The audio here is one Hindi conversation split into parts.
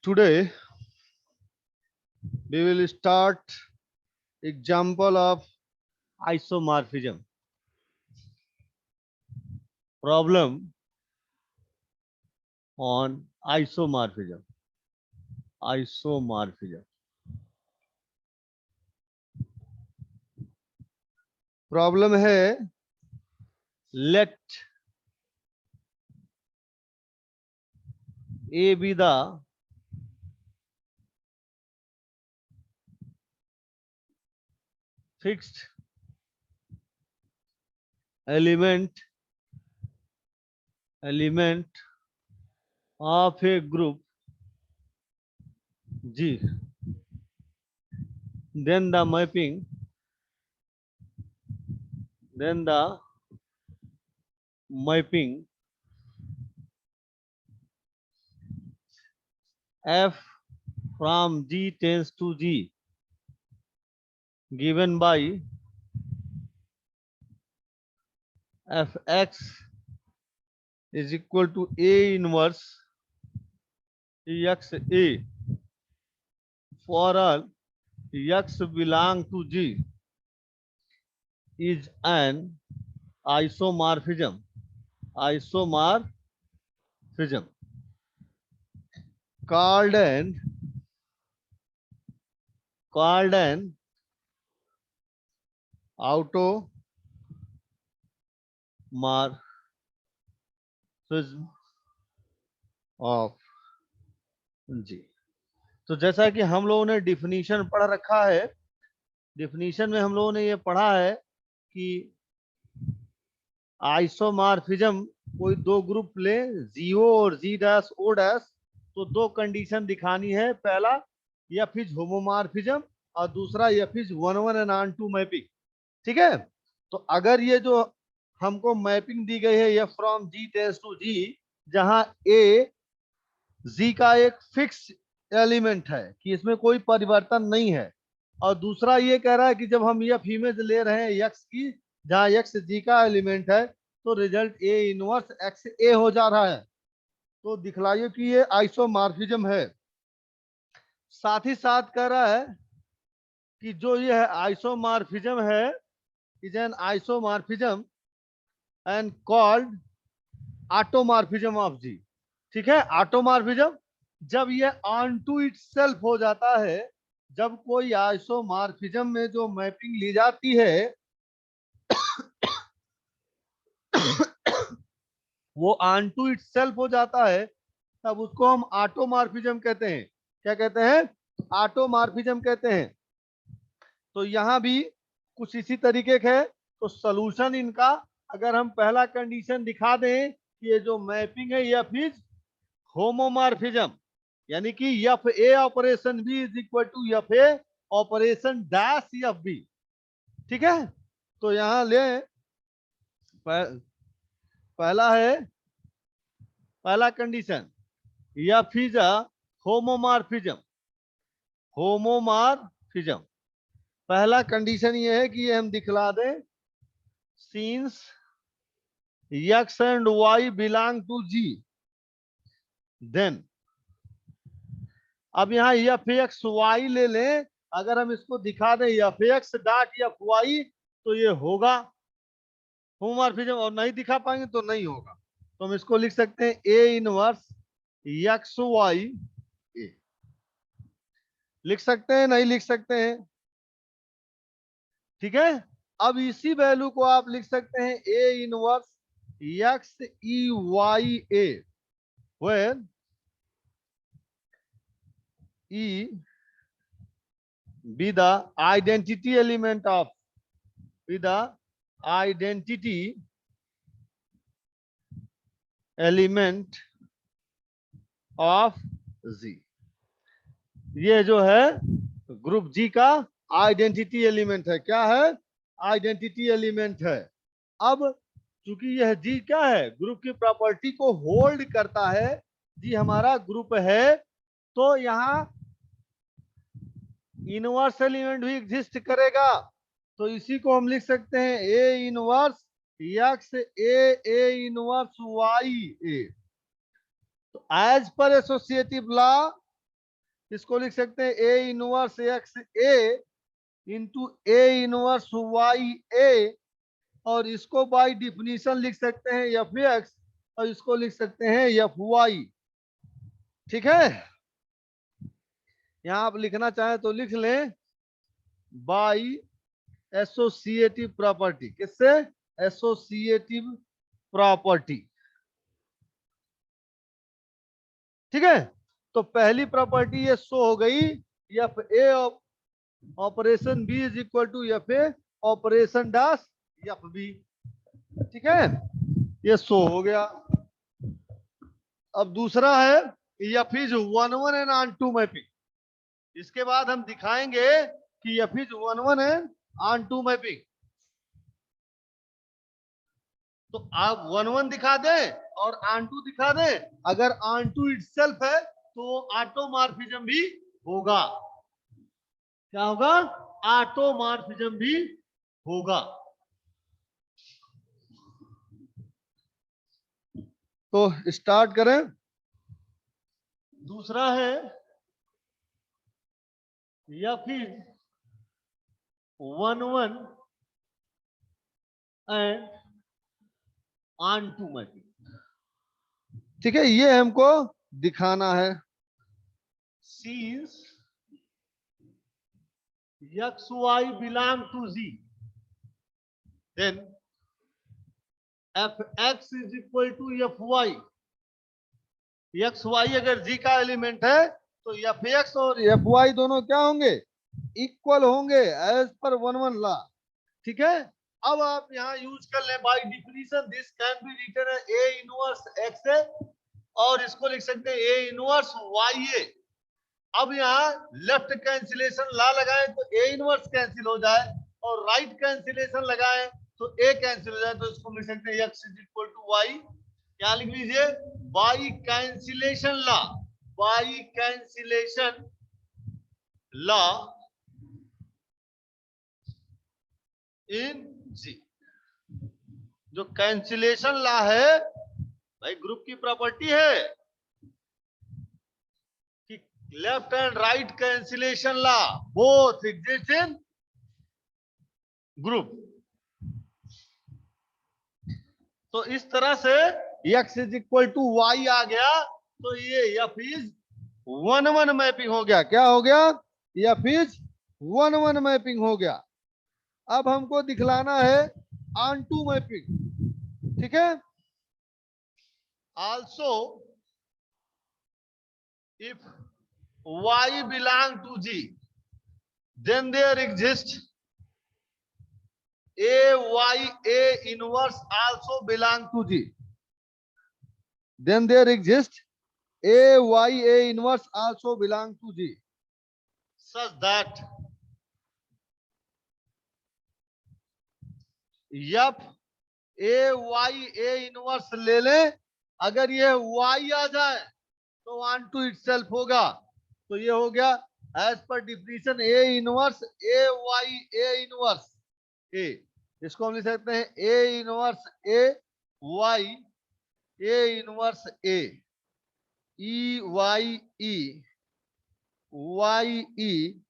Today we will start example of isomorphism. Problem on isomorphism. Isomorphism. Problem है let A be the fixed element of a group G. Then the mapping F from G tends to G given by Fx is equal to A inverse X A for all X belong to G is an isomorphism. Called an automorphism of G. तो जैसा कि हम लोगों ने डिफिनीशन पढ़ रखा है, डिफिनीशन में हम लोगों ने ये पढ़ा है कि आइसोमॉर्फिज्म कोई दो ग्रुप ले जीओ और जी डैश ओ डैश, तो दो कंडीशन दिखानी है। पहला एफ इज होमोमॉर्फिज्म और दूसरा F is 1 1 and onto mapping. ठीक है, तो अगर ये जो हमको मैपिंग दी गई है f from G tends to G, जहां ए जी का एक फिक्स एलिमेंट है कि इसमें कोई परिवर्तन नहीं है, और दूसरा ये कह रहा है कि जब हम एफ इमेज ले रहे हैं एक्स की, जहां एक्स जी का एलिमेंट है, तो रिजल्ट ए इनवर्स एक्स ए हो जा रहा है। तो दिखलाइए कि ये आइसोमॉर्फिज्म है। साथ ही साथ कह रहा है कि जो ये है आइसोमॉर्फिज्म है is an isomorphism and called automorphism of G. ठीक है, ऑटोमॉर्फिज्म जब ये ऑन टू इटसेल्फ हो जाता है, जब कोई आइसोमॉर्फिज्म में जो मैपिंग ली जाती है वो ऑन टू इटसेल्फ हो जाता है, तब उसको हम ऑटोमॉर्फिज्म कहते हैं। क्या कहते हैं? ऑटोमॉर्फिज्म कहते हैं। तो यहां भी कुछ इसी तरीके का है। तो सॉल्यूशन इनका, अगर हम पहला कंडीशन दिखा दें कि ये जो मैपिंग है एफ इज होमोमॉर्फिज्म, यानी कि F A operation B is equal to F A operation dash F B. ठीक है, तो यहां ले पहला है, पहला condition F is a homomorphism. पहला कंडीशन ये है कि ये हम दिखला दें since X and Y belong to G, then अब यहाँ एफ एक्स वाई ले लें। अगर हम इसको दिखा दें F X dot F Y, तो ये होगा होमोमॉर्फिज्म, और नहीं दिखा पाएंगे तो नहीं होगा। तो हम इसको लिख सकते हैं ए इनवर्स एक्स वाई ए। लिख सकते हैं, नहीं लिख सकते हैं? ठीक है, अब इसी वैल्यू को आप लिख सकते हैं ए inverse X E Y A, where E be the identity element of Z। ये जो है ग्रुप जी का आइडेंटिटी एलिमेंट है। क्या है? आइडेंटिटी एलिमेंट है। अब चूंकि यह जी क्या है, ग्रुप की प्रॉपर्टी को होल्ड करता है, जी हमारा ग्रुप है, तो यहाँ इनवर्स एलिमेंट भी एग्जिस्ट करेगा। तो इसी को हम लिख सकते हैं ए inverse x a inverse y a. तो एज पर एसोसिएटिव लॉ इसको लिख सकते हैं ए inverse x a into a inverse y a, और इसको बाय डिफिनीशन लिख सकते हैं एफ एक्स, और इसको लिख सकते हैं एफ वाई। ठीक है, यहां आप लिखना चाहें तो लिख लें बाय एसोसिएटिव प्रॉपर्टी। किससे? Associative property. ठीक है, तो पहली प्रॉपर्टी ये शो हो गई, F A operation B is equal to F A operation dash F B. ठीक है, ये शो हो गया। अब दूसरा है F is one one and onto mapping. इसके बाद हम दिखाएंगे कि F is one one and onto mapping. तो आप वन वन दिखा दें और ऑन टू दिखा दें, अगर ऑन टू इटसेल्फ है तो ऑटोमॉर्फिज्म भी होगा। क्या होगा? ऑटोमॉर्फिज्म भी होगा। तो स्टार्ट करें। दूसरा है या फिर one one and onto mapping. ठीक है, ये हमको दिखाना है। Since X Y belong to G, then F X is equal to F Y. X Y अगर जी का एलिमेंट है तो एफ एक्स और एफ वाई दोनों क्या होंगे? इक्वल होंगे as per one one law. ठीक है, अब आप यहाँ यूज कर ले by definition this can be written a inverse x a, और इसको लिख सकते हैं ए इनवर्स वाई ए। अब यहाँ लेफ्ट कैंसिलेशन लॉ लगाए तो ए इनवर्स कैंसिल हो जाए, और राइट कैंसिलेशन लगाए तो ए कैंसिल हो जाए, तो इसको लिख सकते हैं x is equal to y. क्या लिख लीजिए? By cancellation law, by cancellation law in G. जो कैंसिलेशन लॉ है भाई ग्रुप की प्रॉपर्टी है कि left and right cancellation law both exist in group. तो इस तरह से x is equal to y आ गया, तो ये f is one one mapping हो गया। क्या हो गया? F is one one mapping हो गया। अब हमको दिखलाना है ऑन टू मैपिंग। ठीक है, also if y belong to G, then there exists a inverse also belong to G. Then there exists a inverse also belong to G, such that f a inverse ले लें, अगर ये y आ जाए तो ऑन टू इटसेल्फ होगा। तो ये हो गया as per definition a inverse a inverse a. इसको हम लिख सकते हैं ए inverse a Y, A inverse a e y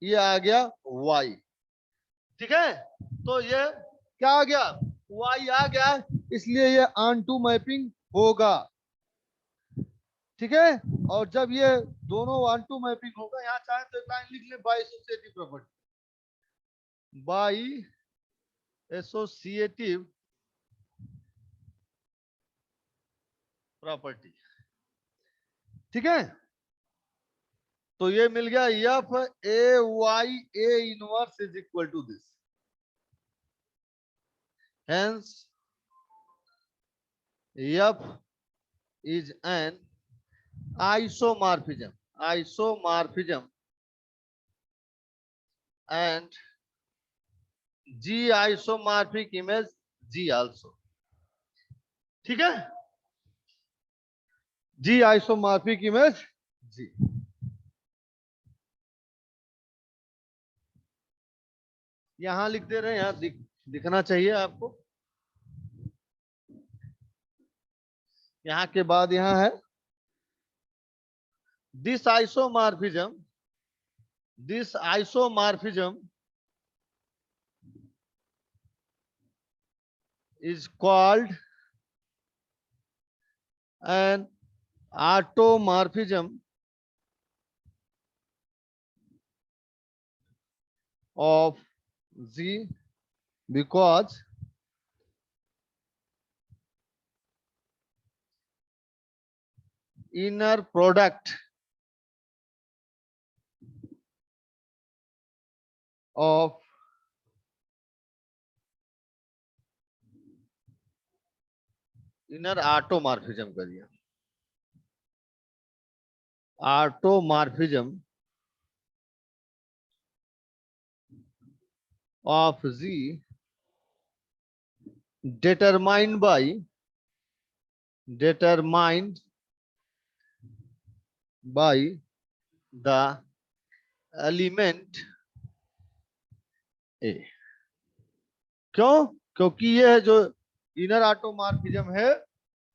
ये आ गया वाई। ठीक है, तो ये क्या आ गया? वाई आ गया, इसलिए ये ऑन टू मैपिंग होगा। ठीक है, और जब ये दोनों वन टू मैपिंग होगा, यहाँ चाहे तो एक लाइन लिख ले by associative property, by associative property. ठीक है, तो ये मिल गया F A Y A inverse is equal to this, hence F is an isomorphism and G isomorphic image G also। ठीक है, G isomorphic image G। यहां लिख दे रहे हैं, यहां दिखना चाहिए आपको। यहां के बाद यहां है this isomorphism This isomorphism is called an automorphism of Z because inner product of inner automorphism कर दिया automorphism of Z determined by the element A। क्यों? क्योंकि ये है जो इनर ऑटोमॉर्फिज्म है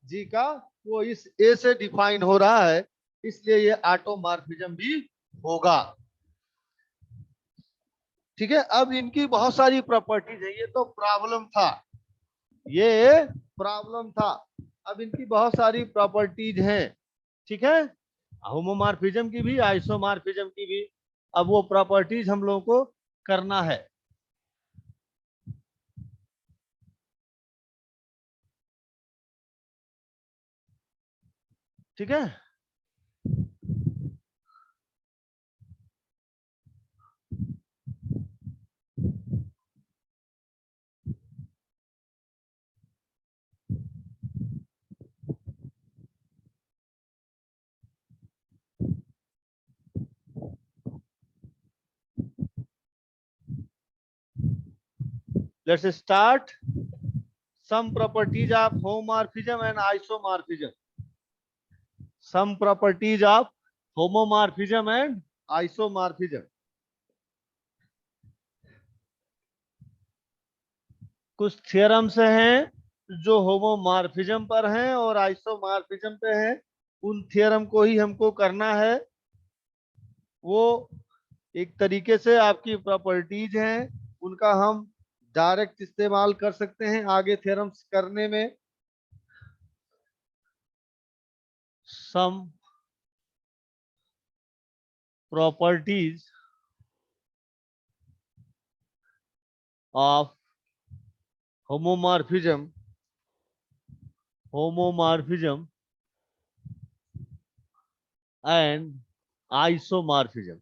जी का, वो इस ए से डिफाइन हो रहा है, इसलिए ये ऑटोमॉर्फिज्म भी होगा। ठीक है, अब इनकी बहुत सारी प्रॉपर्टीज है, ये तो प्रॉब्लम था, ये प्रॉब्लम था। अब इनकी बहुत सारी प्रॉपर्टीज हैं, ठीक है, होमोमॉर्फिज्म की भी आइसोमॉर्फिज्म की भी। अब वो प्रॉपर्टीज हम लोगों को करना है। ठीक है, let's start some properties of homomorphism and isomorphism. Some properties of homomorphism and isomorphism. कुछ थ्योरम्स हैं जो होमोमॉर्फिज्म पर हैं और आइसोमॉर्फिज्म पे हैं, उन थ्योरम को ही हमको करना है। वो एक तरीके से आपकी प्रॉपर्टीज हैं, उनका हम डायरेक्ट इस्तेमाल कर सकते हैं आगे थ्योरम्स करने में। Some properties of homomorphism and isomorphism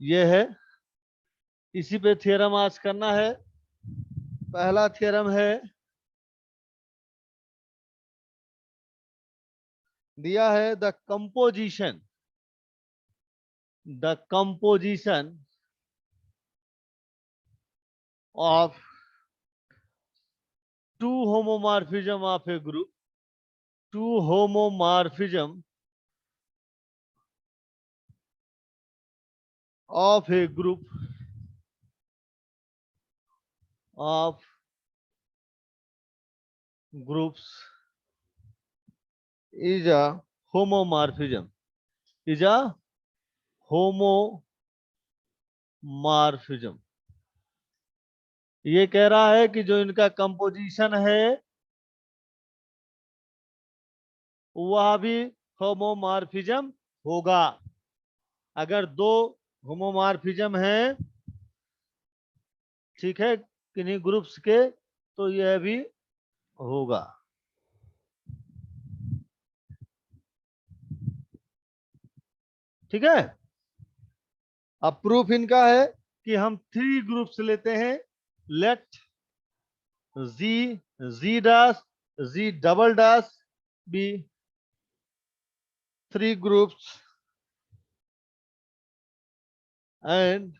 ये है, इसी पे थ्योरम आज करना है। पहला थ्योरम है, दिया है the composition of two homomorphism of a group, to homomorphism of a group of groups is a homomorphism, is a homomorphism। ये कह रहा है कि जो इनका कंपोजिशन है वह भी होमोमॉर्फिज्म होगा। अगर दो होमोमॉर्फिज्म है, ठीक है, किन्हीं ग्रुप्स के, तो यह भी होगा। ठीक है, अब प्रूफ इनका है कि हम 3 ग्रुप्स लेते हैं, let G dash G double dash B 3 groups and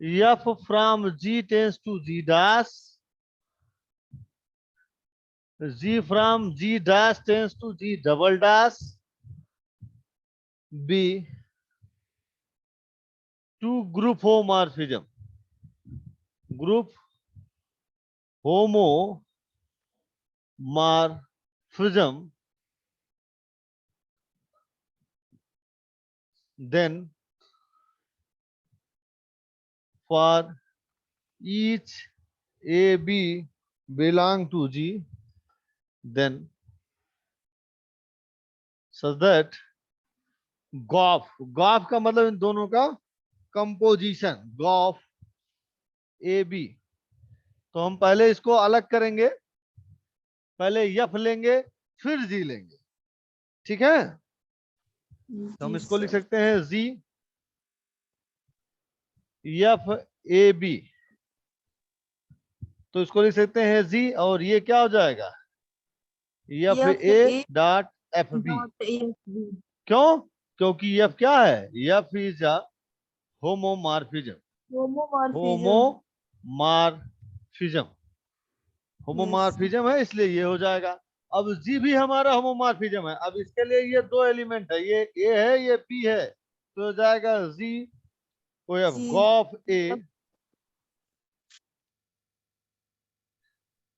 f from g tends to g dash, g from g dash tends to g double dash, b 2 group homomorphism, group homomorphism then for each AB belong to G, then such that gof का मतलब इन दोनों का कंपोजिशन, गॉफ ए बी। तो हम पहले इसको अलग करेंगे, पहले यफ लेंगे फिर जी लेंगे, ठीक है। तो हम इसको लिख सकते हैं जी यफ ए बी, तो इसको लिख सकते हैं जी, और ये क्या हो जाएगा, F A dot F B. क्यों? क्योंकि यफ क्या है, F is a homomorphism, homomorphism, homomorphism है, इसलिए ये हो जाएगा। अब जी भी हमारा होमोमॉर्फिज्म है। अब इसके लिए ये दो एलिमेंट है, ये ए है ये बी है, तो हो जाएगा जी ओ एफ गॉफ ए,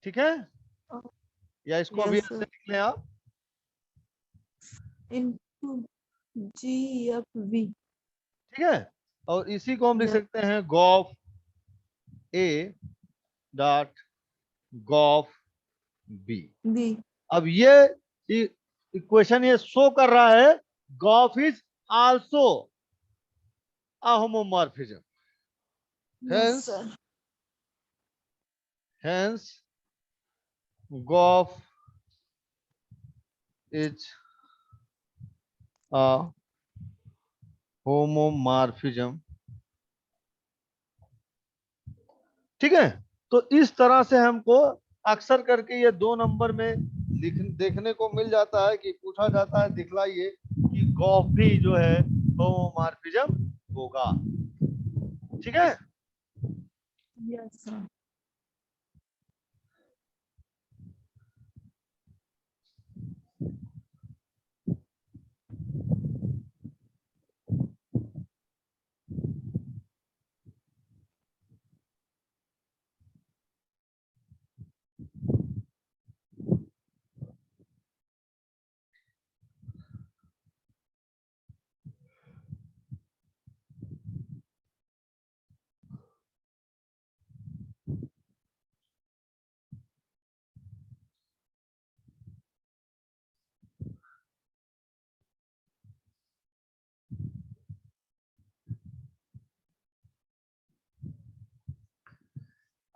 ठीक है। या इसको भी ऐसे लिख लें आप, इनटू जी एफ बी, ठीक है। और इसी को हम लिख सकते हैं gof A dot gof B. अब ये इक्वेशन ये शो कर रहा है gof is also a homomorphism, hence gof is a homomorphism, ठीक है। तो इस तरह से हमको अक्सर करके ये 2 नंबर में देखने को मिल जाता है कि पूछा जाता है दिखलाइए कि गॉफ भी जो है होमोमॉर्फिज्म होगा, ठीक है। Yes sir.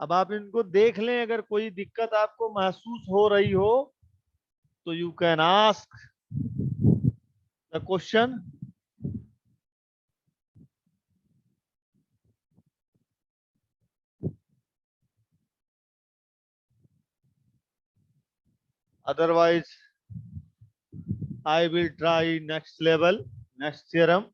अब आप इनको देख लें, अगर कोई दिक्कत आपको महसूस हो रही हो तो you can ask the question. Otherwise, I will try next level, next theorem.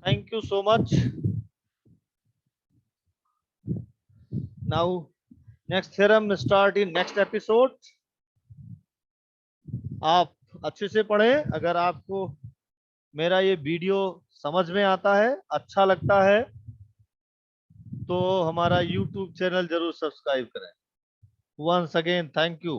Thank you so much. Now, next theorem start in next episode. आप अच्छे से पढ़ें। अगर आपको मेरा ये वीडियो समझ में आता है, अच्छा लगता है, तो हमारा YouTube चैनल जरूर सब्सक्राइब करें। Once again, thank you.